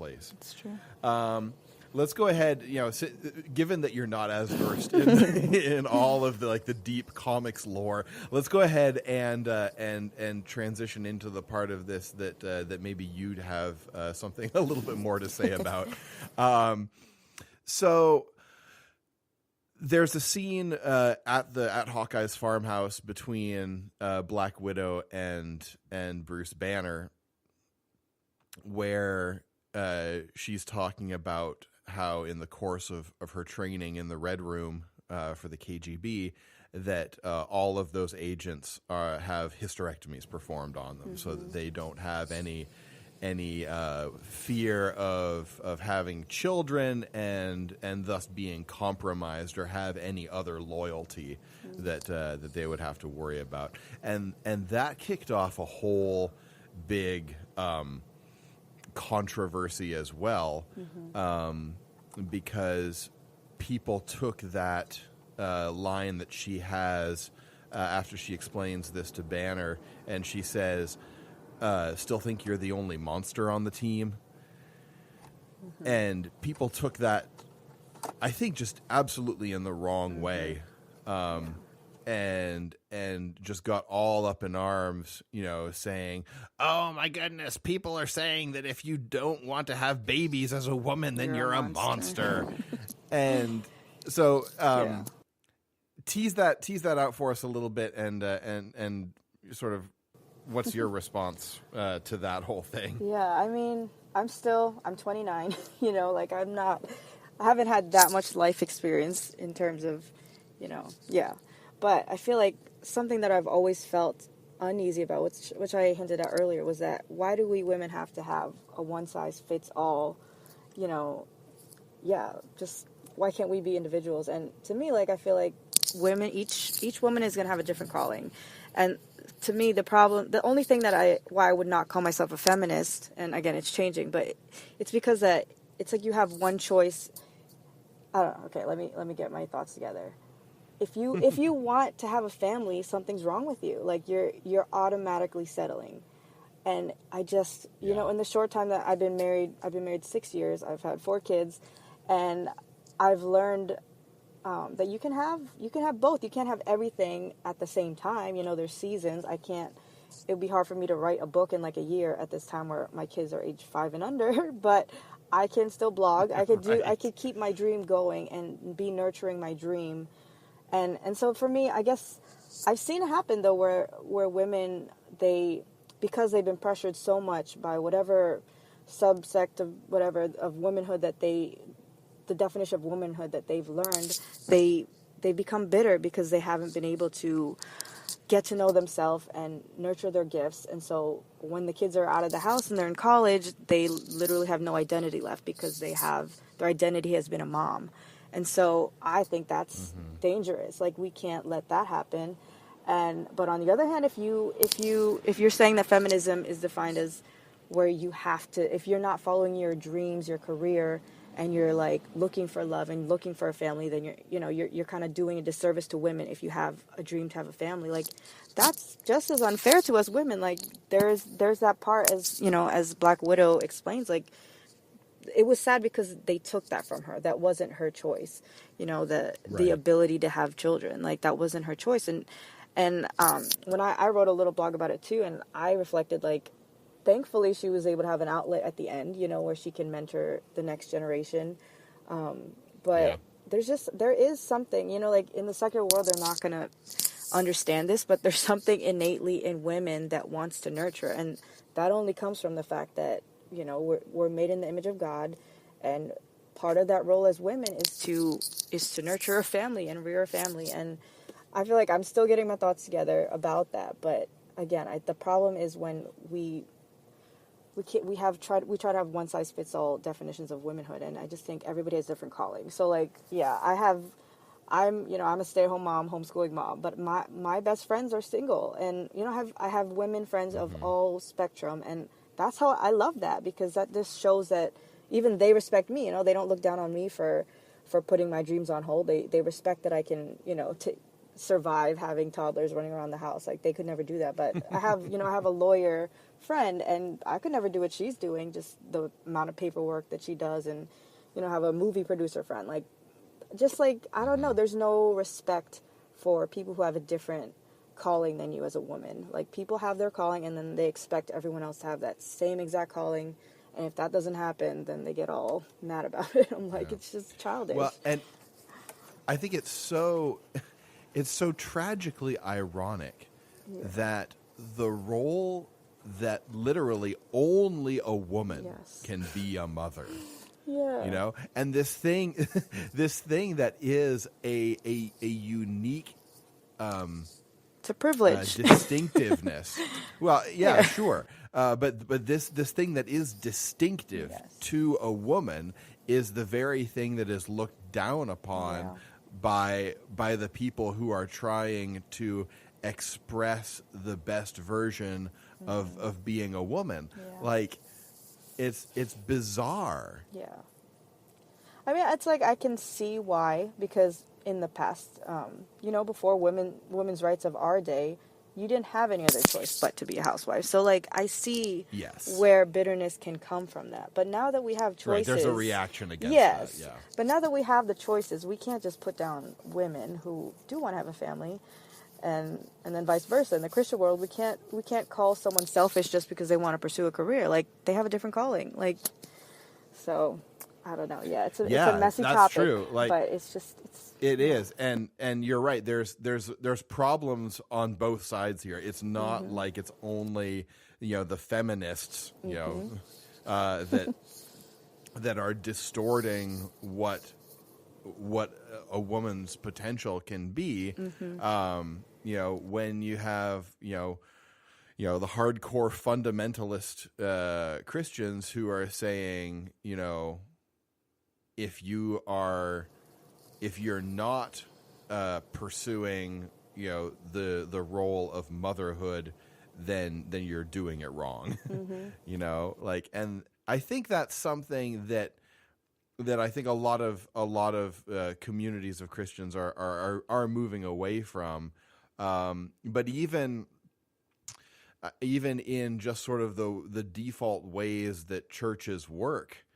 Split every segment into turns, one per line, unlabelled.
place.
It's true.
Let's go ahead. Given that you're not as versed in all of the deep comics lore, let's go ahead and transition into the part of this that maybe you'd have something a little bit more to say about. So there's a scene at Hawkeye's farmhouse between Black Widow and Bruce Banner, where she's talking about how in the course of her training in the Red Room for the KGB, that all of those agents have hysterectomies performed on them, so that they don't have any fear of having children and thus being compromised or have any other loyalty that they would have to worry about, and that kicked off a whole big controversy as well, because people took that line that she has after she explains this to Banner, and she says, still think you're the only monster on the team. And people took that, I think, just absolutely in the wrong way. And just got all up in arms, saying, "Oh my goodness, people are saying that if you don't want to have babies as a woman, then you're a monster." And so, tease that out for us a little bit, and sort of, what's your response to that whole thing?
Yeah, I mean, I'm 29. I haven't had that much life experience in terms of, But I feel like something that I've always felt uneasy about, which I hinted at earlier, was that why do we women have to have a one-size-fits-all, just why can't we be individuals? And to me, I feel like women, each woman is going to have a different calling. And to me, the only thing why I would not call myself a feminist, and again, it's changing, but it's because that it's like you have one choice. I don't know. Okay, let me get my thoughts together. If you want to have a family, something's wrong with you. You're automatically settling. And I just, in the short time that I've been married 6 years, I've had 4 kids, and I've learned that you can have both. You can't have everything at the same time. There's seasons. It would be hard for me to write a book in a year at this time where my kids are age 5 and under, but I can still blog. I could keep my dream going and be nurturing my dream. And so for me, I guess I've seen it happen though, where women, because they've been pressured so much by whatever subsect of womanhood the definition of womanhood that they've learned, they become bitter because they haven't been able to get to know themselves and nurture their gifts. And so when the kids are out of the house and they're in college, they literally have no identity left because their identity has been a mom. And so I think that's dangerous. We can't let that happen. But on the other hand, if you're saying that feminism is defined as where you have to, if you're not following your dreams, your career, and you're looking for love and looking for a family, then you're kind of doing a disservice to women if you have a dream to have a family. That's just as unfair to us women. There's that part, as Black Widow explains, it was sad because they took that from her. That wasn't her choice. The ability to have children, that wasn't her choice. And when I wrote a little blog about it too, and I reflected, thankfully she was able to have an outlet at the end, where she can mentor the next generation. But there is something, in the secular world, they're not going to understand this, but there's something innately in women that wants to nurture. And that only comes from the fact that, we're made in the image of God, and part of that role as women is to nurture a family and rear a family. And I feel like I'm still getting my thoughts together about that. But again, the problem is when we try to have one size fits all definitions of womanhood, and I just think everybody has different callings. So I'm a stay-at-home mom, homeschooling mom, but my best friends are single, and I have women friends of all spectrum, and that's how I love that, because that just shows that even they respect me. They don't look down on me for putting my dreams on hold. They respect that I can survive having toddlers running around the house. They could never do that. But I have a lawyer friend, and I could never do what she's doing, just the amount of paperwork that she does, and, have a movie producer friend. Like, just like, I don't know, there's no respect for people who have a different calling than you as a woman. Like, people have their calling, and then they expect everyone else to have that same exact calling. And if that doesn't happen, then they get all mad about it. I'm like, it's just childish.
Well, and I think it's so tragically ironic that the role that literally only a woman can be a mother.
Yeah.
And this thing that is a unique
it's a privilege.
Distinctiveness. Well, yeah, sure. But this thing that is distinctive to a woman is the very thing that is looked down upon by the people who are trying to express the best version of being a woman. Yeah. Like, it's bizarre.
Yeah. I mean, it's like I can see why, because in the past, before women's rights of our day, you didn't have any other choice but to be a housewife. So, like, I see where bitterness can come from that. But now that we have choices...
Right, there's a reaction against that. Yeah.
But now that we have the choices, we can't just put down women who do want to have a family, and then vice versa. In the Christian world, we can't call someone selfish just because they want to pursue a career. Like, they have a different calling. Like, so... I don't know. Yeah, it's a messy topic.
That's true. Like,
but it
is, and you're right. There's problems on both sides here. It's not like it's only the feminists that are distorting what a woman's potential can be. When you have the hardcore fundamentalist Christians who are saying if you're not pursuing the role of motherhood, then you're doing it wrong. And I think that's something that I think a lot of communities of Christians are moving away from. But even in just sort of the default ways that churches work,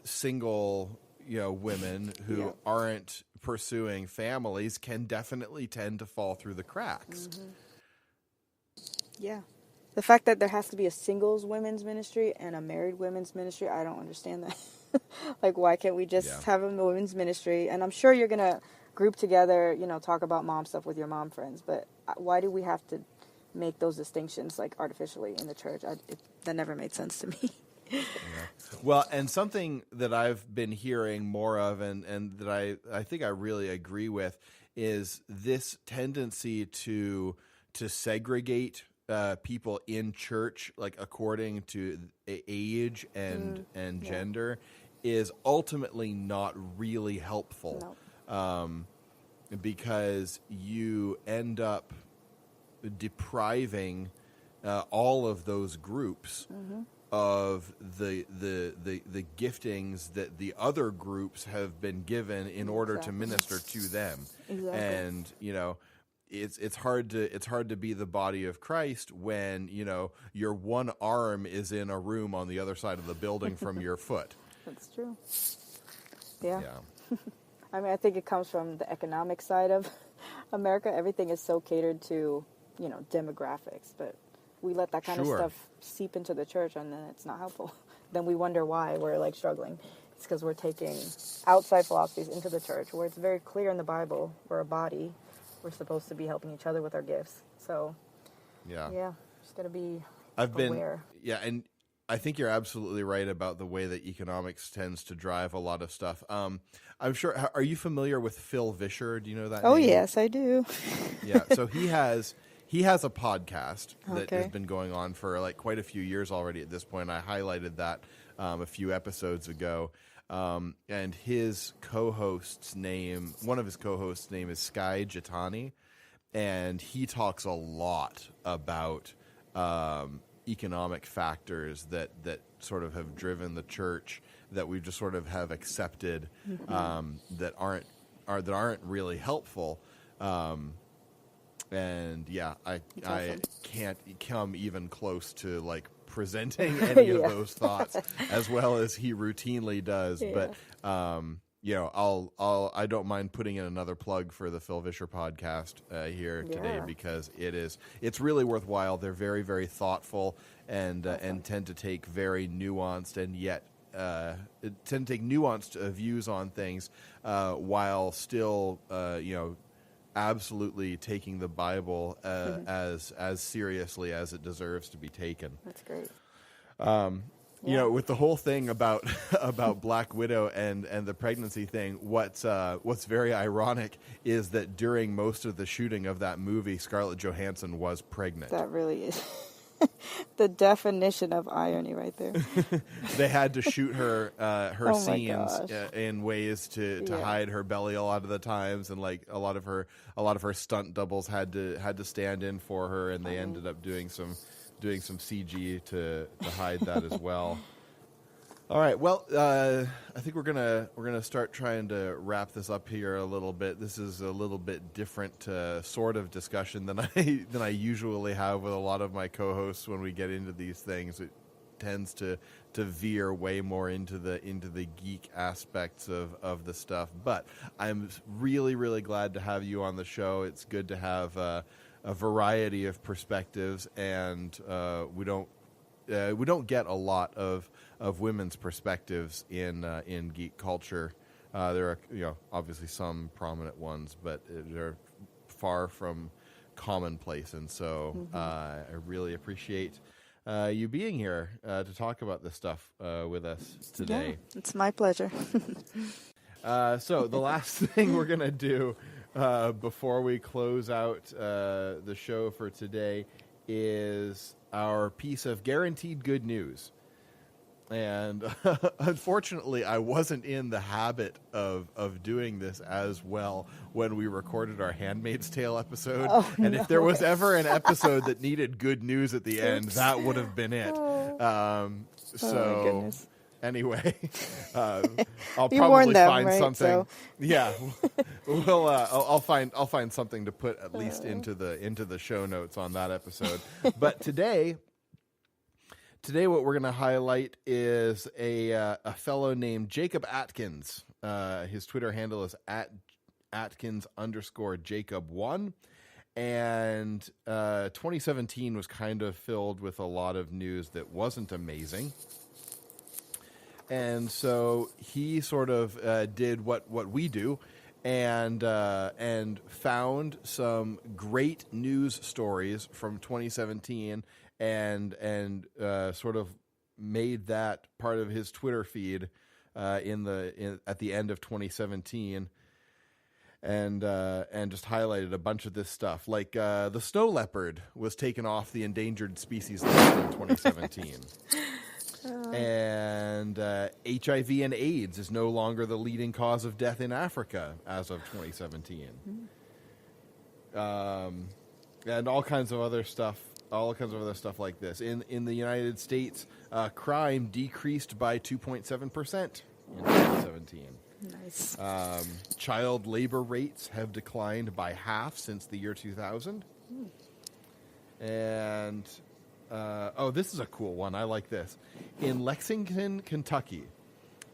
single women who aren't pursuing families can definitely tend to fall through the cracks.
Yeah. The fact that there has to be a singles women's ministry and a married women's ministry, I don't understand that. Like, why can't we just have a women's ministry? And I'm sure you're going to group together, talk about mom stuff with your mom friends, but why do we have to make those distinctions, like, artificially in the church? That never made sense to me.
Yeah. Well, and something that I've been hearing more of and that I think I really agree with is this tendency to segregate people in church, like according to age and gender, is ultimately not really helpful. No. Because you end up depriving all of those groups of the giftings that the other groups have been given in order to minister to them. Exactly. And it's hard to be the body of Christ when your one arm is in a room on the other side of the building from your foot.
That's true. Yeah. I mean, I think it comes from the economic side of America. Everything is so catered to demographics, but we let that kind of stuff seep into the church, and then it's not helpful. Then we wonder why we're like struggling. It's because we're taking outside philosophies into the church, where it's very clear in the Bible we're a body. We're supposed to be helping each other with our gifts. So, just gotta be aware.
And I think you're absolutely right about the way that economics tends to drive a lot of stuff. I'm sure. Are you familiar with Phil Vischer? Do you know that?
Oh,
name?
Yes, I do.
Yeah. So he has a podcast that has been going on for like quite a few years already at this point. I highlighted that a few episodes ago. And his co-host's name, one of his co-hosts' name is Sky Jitani, and he talks a lot about economic factors that sort of have driven the church that we just sort of have accepted that aren't really helpful. And yeah, I
awesome.
can't come even close to like presenting any
Yeah.
of those thoughts as well as he routinely does.
Yeah.
But you know, I don't mind putting in another plug for the Phil Vischer podcast here today,
Yeah.
because it's really worthwhile. They're very, very thoughtful and tend to take very nuanced and yet tend to take nuanced views on things while still you know, absolutely taking the Bible as seriously as it deserves to be taken.
That's great.
You know, with the whole thing about about Black Widow and the pregnancy thing, what's very ironic is that during most of the shooting of that movie, Scarlett Johansson was pregnant.
That really is the definition of irony right there.
They had to shoot her
Oh my
scenes
gosh.
in ways to
Yeah.
hide her belly a lot of the times, and like a lot of her stunt doubles had to stand in for her, and they ended up doing some CG to hide that as well. All right, well, I think we're gonna start trying to wrap this up here a little bit. This is a little bit different sort of discussion than I usually have with a lot of my co-hosts when we get into these things. It tends to veer way more into the geek aspects of the stuff. But I'm really, really glad to have you on the show. It's good to have a variety of perspectives, and we don't get a lot of women's perspectives in geek culture. There are, you know, obviously some prominent ones, but they're far from commonplace. And so I really appreciate you being here to talk about this stuff with us today.
Yeah, it's my pleasure.
So the last thing we're going to do before we close out the show for today is our piece of guaranteed good news. And unfortunately, I wasn't in the habit of doing this as well when we recorded our Handmaid's Tale episode.
Oh,
and
no.
if there was ever an episode that needed good news at the end, that would have been it.
Oh.
So
my goodness.
anyway, I'll
You
probably
warned them,
find
right?
something.
So-
Yeah, we'll. I'll find something to put at least into the show notes on that episode. But today, what we're going to highlight is a fellow named Jacob Atkins. His Twitter handle is @Atkins_Jacob1. And 2017 was kind of filled with a lot of news that wasn't amazing. And so he sort of did what we do, and found some great news stories from 2017, and sort of made that part of his Twitter feed at the end of 2017, and just highlighted a bunch of this stuff, like the snow leopard was taken off the endangered species list in 2017. And HIV and AIDS is no longer the leading cause of death in Africa as of 2017. And all kinds of other stuff like this. In the United States, crime decreased by 2.7% in 2017.
Nice.
Child labor rates have declined by half since the year 2000. And this is a cool one. I like this. In Lexington, Kentucky,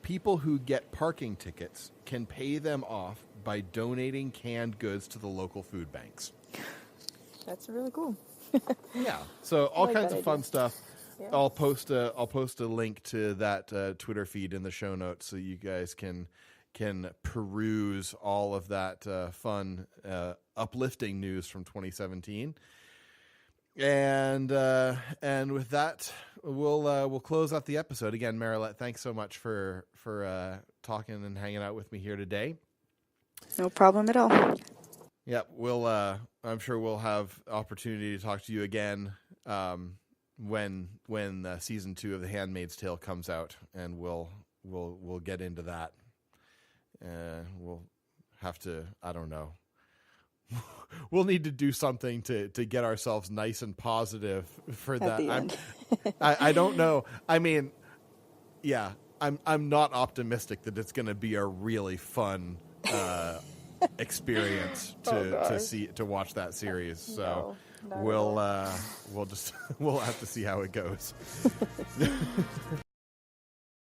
people who get parking tickets can pay them off by donating canned goods to the local food banks.
That's really cool.
Yeah. So all
like
kinds
that
of fun
idea.
stuff.
Yeah.
I'll post a link to that Twitter feed in the show notes so you guys can peruse all of that fun, uplifting news from 2017. And with that, we'll close out the episode. Again, Marilette, thanks so much for talking and hanging out with me here today.
No problem at all.
Yep, I'm sure we'll have opportunity to talk to you again when season 2 of The Handmaid's Tale comes out, and we'll get into that. We'll have to, I don't know. We'll need to do something to get ourselves nice and positive for
At
that.
the end.
I don't know. I mean, yeah, I'm not optimistic that it's going to be a really fun experience to watch that series. So
No,
we'll have to see how it goes.